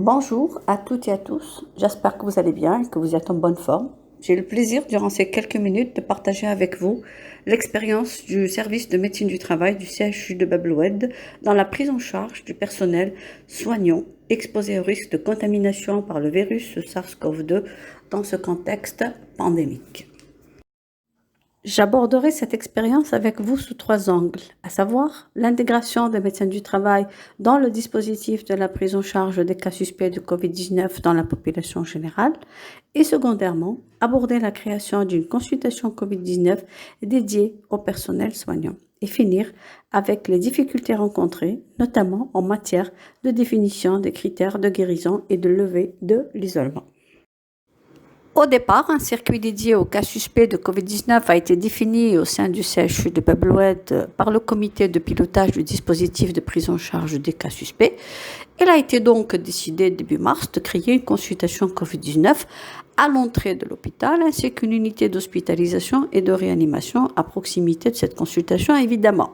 Bonjour à toutes et à tous, j'espère que vous allez bien et que vous êtes en bonne forme. J'ai le plaisir durant ces quelques minutes de partager avec vous l'expérience du service de médecine du travail du CHU de Bab-el-Oued dans la prise en charge du personnel soignant exposé au risque de contamination par le virus SARS-CoV-2 dans ce contexte pandémique. J'aborderai cette expérience avec vous sous trois angles, à savoir l'intégration des médecins du travail dans le dispositif de la prise en charge des cas suspects de COVID-19 dans la population générale et secondairement, aborder la création d'une consultation COVID-19 dédiée au personnel soignant et finir avec les difficultés rencontrées, notamment en matière de définition des critères de guérison et de levée de l'isolement. Au départ, un circuit dédié aux cas suspects de COVID-19 a été défini au sein du CHU de Bab-el-Oued par le comité de pilotage du dispositif de prise en charge des cas suspects. Il a été donc décidé début mars de créer une consultation COVID-19 à l'entrée de l'hôpital ainsi qu'une unité d'hospitalisation et de réanimation à proximité de cette consultation évidemment.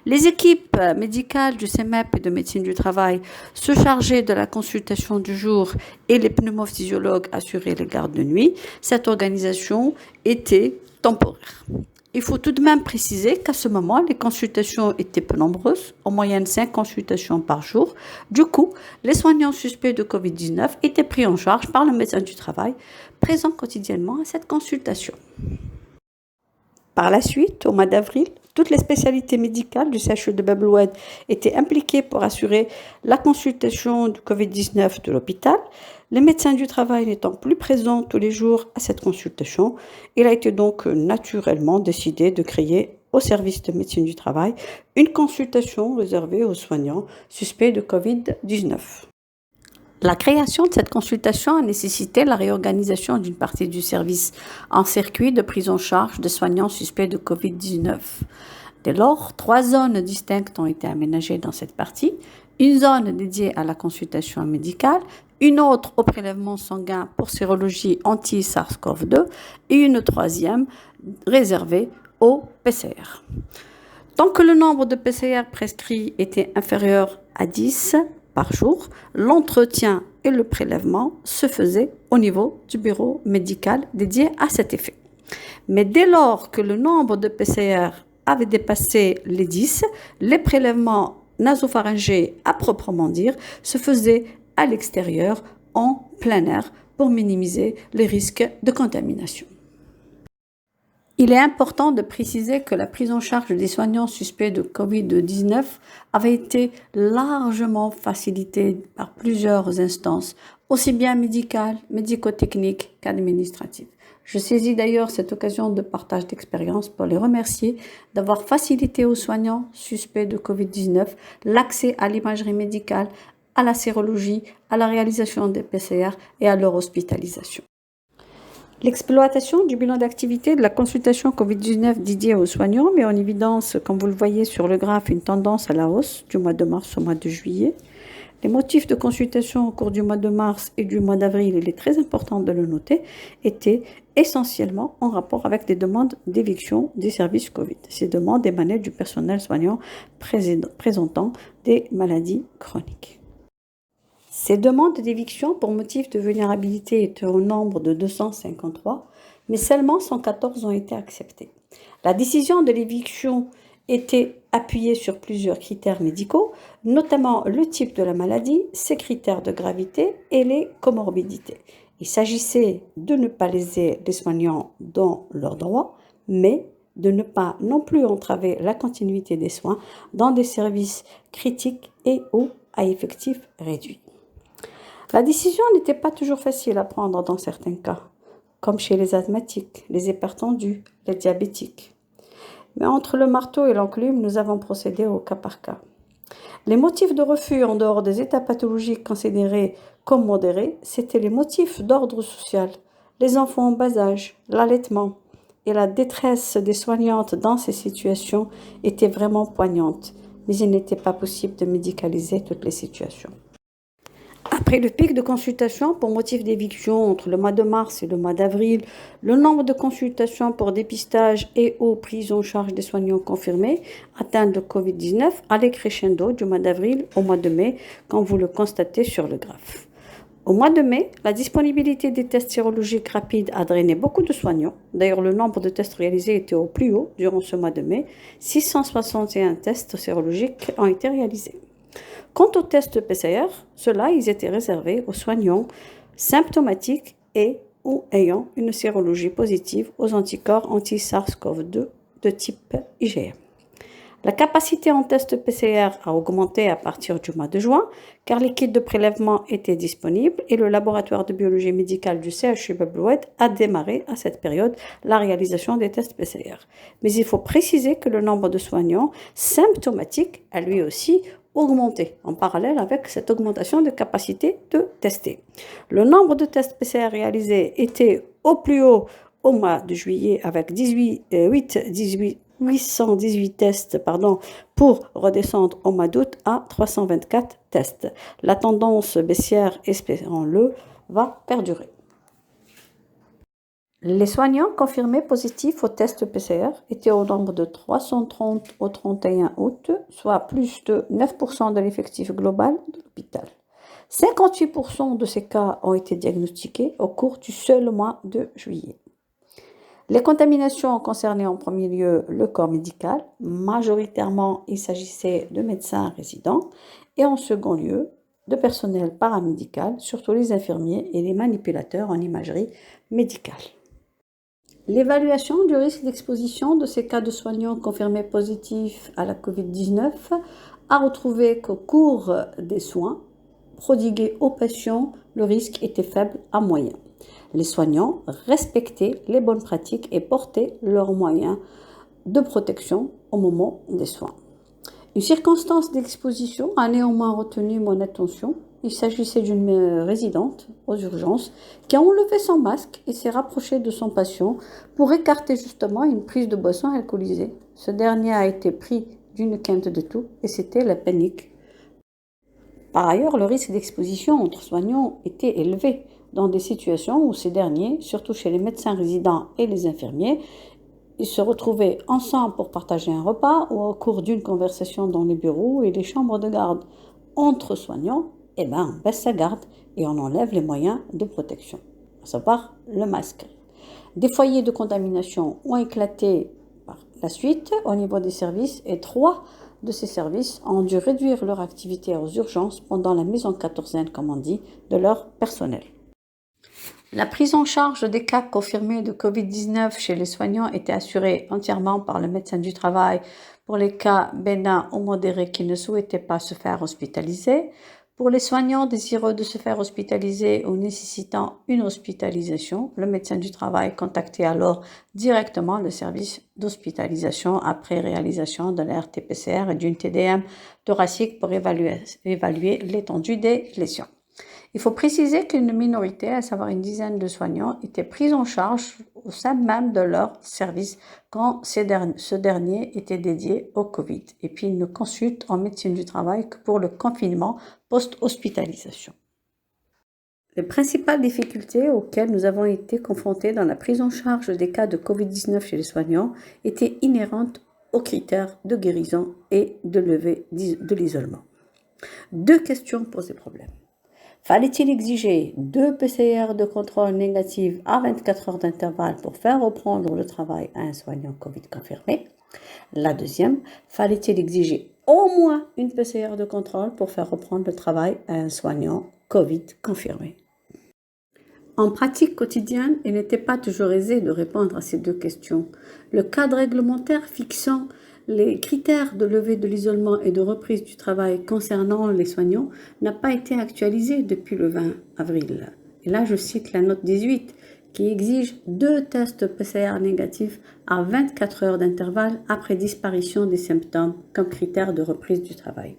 Les équipes médicales du CEMEP et de médecine du travail se chargeaient de la consultation du jour et les pneumophysiologues assuraient les gardes de nuit. Cette organisation était temporaire. Il faut tout de même préciser qu'à ce moment, les consultations étaient peu nombreuses, en moyenne 5 consultations par jour. Du coup, les soignants suspects de COVID-19 étaient pris en charge par le médecin du travail, présent quotidiennement à cette consultation. Par la suite, au mois d'avril, toutes les spécialités médicales du CHU de Bab-el-Oued étaient impliquées pour assurer la consultation du COVID-19 de l'hôpital. Les médecins du travail n'étant plus présents tous les jours à cette consultation, il a été donc naturellement décidé de créer au service de médecine du travail une consultation réservée aux soignants suspects de COVID-19. La création de cette consultation a nécessité la réorganisation d'une partie du service en circuit de prise en charge de soignants suspects de COVID-19. Dès lors, 3 zones distinctes ont été aménagées dans cette partie. Une zone dédiée à la consultation médicale, une autre au prélèvement sanguin pour sérologie anti-SARS-CoV-2 et une troisième réservée au PCR. Tant que le nombre de PCR prescrits était inférieur à 10 par jour, l'entretien et le prélèvement se faisaient au niveau du bureau médical dédié à cet effet. Mais dès lors que le nombre de PCR avait dépassé les 10, les prélèvements nasopharyngés à proprement dire se faisaient à l'extérieur, en plein air, pour minimiser les risques de contamination. Il est important de préciser que la prise en charge des soignants suspects de COVID-19 avait été largement facilitée par plusieurs instances, aussi bien médicales, médico-techniques qu'administratives. Je saisis d'ailleurs cette occasion de partage d'expérience pour les remercier d'avoir facilité aux soignants suspects de COVID-19 l'accès à l'imagerie médicale, à la sérologie, à la réalisation des PCR et à leur hospitalisation. L'exploitation du bilan d'activité de la consultation COVID-19 dédiée aux soignants met en évidence, comme vous le voyez sur le graphe, une tendance à la hausse du mois de mars au mois de juillet. Les motifs de consultation au cours du mois de mars et du mois d'avril, il est très important de le noter, étaient essentiellement en rapport avec des demandes d'éviction des services Covid. Ces demandes émanaient du personnel soignant présentant des maladies chroniques. Ces demandes d'éviction pour motif de vulnérabilité étaient au nombre de 253, mais seulement 114 ont été acceptées. La décision de l'éviction était appuyée sur plusieurs critères médicaux, notamment le type de la maladie, ses critères de gravité et les comorbidités. Il s'agissait de ne pas léser les soignants dans leurs droits, mais de ne pas non plus entraver la continuité des soins dans des services critiques et ou à effectif réduit. La décision n'était pas toujours facile à prendre dans certains cas, comme chez les asthmatiques, les hypertendus, les diabétiques. Mais entre le marteau et l'enclume, nous avons procédé au cas par cas. Les motifs de refus en dehors des états pathologiques considérés comme modérés, c'étaient les motifs d'ordre social, les enfants en bas âge, l'allaitement et la détresse des soignantes dans ces situations était vraiment poignante, mais il n'était pas possible de médicaliser toutes les situations. Après le pic de consultations pour motif d'éviction entre le mois de mars et le mois d'avril, le nombre de consultations pour dépistage et ou prise en charge des soignants confirmés atteints de Covid-19 allait crescendo du mois d'avril au mois de mai, comme vous le constatez sur le graphe. Au mois de mai, la disponibilité des tests sérologiques rapides a drainé beaucoup de soignants. D'ailleurs, le nombre de tests réalisés était au plus haut durant ce mois de mai. 661 tests sérologiques ont été réalisés. Quant aux tests PCR, ceux-là, ils étaient réservés aux soignants symptomatiques et ou ayant une sérologie positive aux anticorps anti-SARS-CoV-2 de type IgM. La capacité en test PCR a augmenté à partir du mois de juin, car les kits de prélèvement étaient disponibles et le laboratoire de biologie médicale du CHU Bab-el-Oued a démarré à cette période la réalisation des tests PCR. Mais il faut préciser que le nombre de soignants symptomatiques a lui aussi augmenté en parallèle avec cette augmentation de capacité de tester. Le nombre de tests PCR réalisés était au plus haut au mois de juillet avec 818 tests pour redescendre au mois d'août à 324 tests. La tendance baissière, espérons-le, va perdurer. Les soignants confirmés positifs au test PCR étaient au nombre de 330 au 31 août, soit plus de 9% de l'effectif global de l'hôpital. 58% de ces cas ont été diagnostiqués au cours du seul mois de juillet. Les contaminations ont concerné en premier lieu le corps médical. Majoritairement, il s'agissait de médecins résidents et en second lieu, de personnel paramédical, surtout les infirmiers et les manipulateurs en imagerie médicale. L'évaluation du risque d'exposition de ces cas de soignants confirmés positifs à la COVID-19 a retrouvé qu'au cours des soins prodigués aux patients, le risque était faible à moyen. Les soignants respectaient les bonnes pratiques et portaient leurs moyens de protection au moment des soins. Une circonstance d'exposition a néanmoins retenu mon attention. Il s'agissait d'une résidente aux urgences qui a enlevé son masque et s'est rapprochée de son patient pour écarter justement une prise de boisson alcoolisée. Ce dernier a été pris d'une quinte de tout et c'était la panique. Par ailleurs, le risque d'exposition entre soignants était élevé dans des situations où ces derniers, surtout chez les médecins résidents et les infirmiers, ils se retrouvaient ensemble pour partager un repas ou au cours d'une conversation dans les bureaux et les chambres de garde. Entre soignants, on baisse sa garde et on enlève les moyens de protection, à savoir le masque. Des foyers de contamination ont éclaté par la suite au niveau des services et 3 de ces services ont dû réduire leur activité aux urgences pendant la mise en quatorzaine, comme on dit, de leur personnel. La prise en charge des cas confirmés de Covid-19 chez les soignants était assurée entièrement par le médecin du travail pour les cas bénins ou modérés qui ne souhaitaient pas se faire hospitaliser. Pour les soignants désireux de se faire hospitaliser ou nécessitant une hospitalisation, le médecin du travail contactait alors directement le service d'hospitalisation après réalisation de la RT-PCR et d'une TDM thoracique pour évaluer l'étendue des lésions. Il faut préciser qu'une minorité, à savoir une dizaine de soignants, étaient pris en charge au sein même de leur service quand ce dernier était dédié au Covid. Et puis, ils ne consultent en médecine du travail que pour le confinement post-hospitalisation. Les principales difficultés auxquelles nous avons été confrontés dans la prise en charge des cas de Covid-19 chez les soignants étaient inhérentes aux critères de guérison et de levée de l'isolement. 2 questions posent des problèmes. Fallait-il exiger 2 PCR de contrôle négatifs à 24 heures d'intervalle pour faire reprendre le travail à un soignant Covid confirmé? La deuxième, fallait-il exiger au moins une PCR de contrôle pour faire reprendre le travail à un soignant Covid confirmé? En pratique quotidienne, il n'était pas toujours aisé de répondre à ces 2 questions. Le cadre réglementaire fixant les critères de levée de l'isolement et de reprise du travail concernant les soignants n'a pas été actualisé depuis le 20 avril. Et là, je cite la note 18 qui exige 2 tests PCR négatifs à 24 heures d'intervalle après disparition des symptômes comme critère de reprise du travail.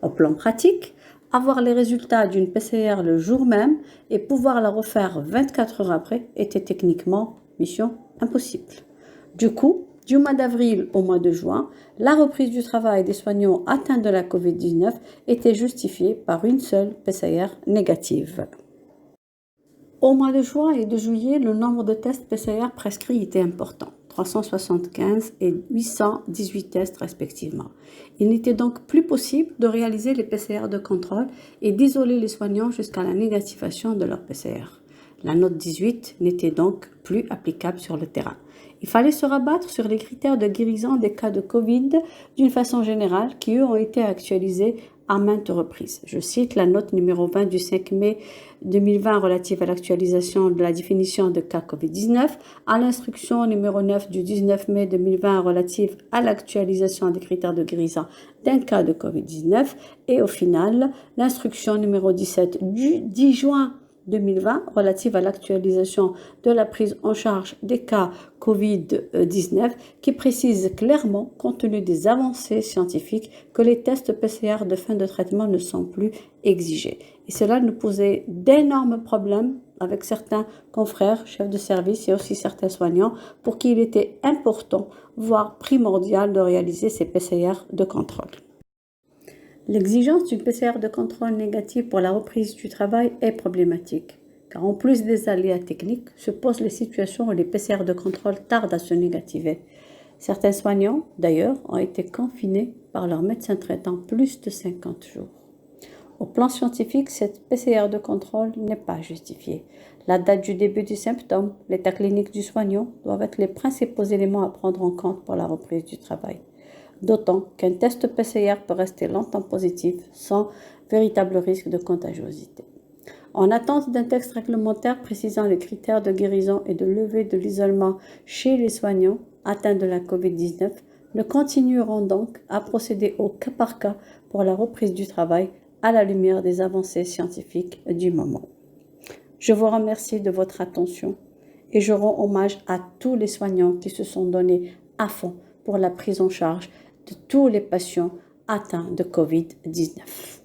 Au plan pratique, avoir les résultats d'une PCR le jour même et pouvoir la refaire 24 heures après était techniquement mission impossible. Du coup, du mois d'avril au mois de juin, la reprise du travail des soignants atteints de la COVID-19 était justifiée par une seule PCR négative. Au mois de juin et de juillet, le nombre de tests PCR prescrits était important. 375 et 818 tests respectivement. Il n'était donc plus possible de réaliser les PCR de contrôle et d'isoler les soignants jusqu'à la négativation de leur PCR. La note 18 n'était donc plus applicable sur le terrain. Il fallait se rabattre sur les critères de guérison des cas de Covid d'une façon générale qui, eux, ont été actualisés à maintes reprises. Je cite la note numéro 20 du 5 mai 2020 relative à l'actualisation de la définition de cas Covid-19, à l'instruction numéro 9 du 19 mai 2020 relative à l'actualisation des critères de guérison d'un cas de Covid-19 et au final l'instruction numéro 17 du 10 juin 2020 relative à l'actualisation de la prise en charge des cas Covid-19 qui précise clairement, compte tenu des avancées scientifiques, que les tests PCR de fin de traitement ne sont plus exigés. Et cela nous posait d'énormes problèmes avec certains confrères, chefs de service et aussi certains soignants pour qui il était important, voire primordial, de réaliser ces PCR de contrôle. L'exigence d'une PCR de contrôle négative pour la reprise du travail est problématique, car en plus des aléas techniques, se posent les situations où les PCR de contrôle tardent à se négativer. Certains soignants, d'ailleurs, ont été confinés par leur médecin traitant plus de 50 jours. Au plan scientifique, cette PCR de contrôle n'est pas justifiée. La date du début du symptôme, l'état clinique du soignant doivent être les principaux éléments à prendre en compte pour la reprise du travail. D'autant qu'un test PCR peut rester longtemps positif sans véritable risque de contagiosité. En attente d'un texte réglementaire précisant les critères de guérison et de levée de l'isolement chez les soignants atteints de la COVID-19, nous continuerons donc à procéder au cas par cas pour la reprise du travail à la lumière des avancées scientifiques du moment. Je vous remercie de votre attention et je rends hommage à tous les soignants qui se sont donnés à fond pour la prise en charge de tous les patients atteints de COVID-19.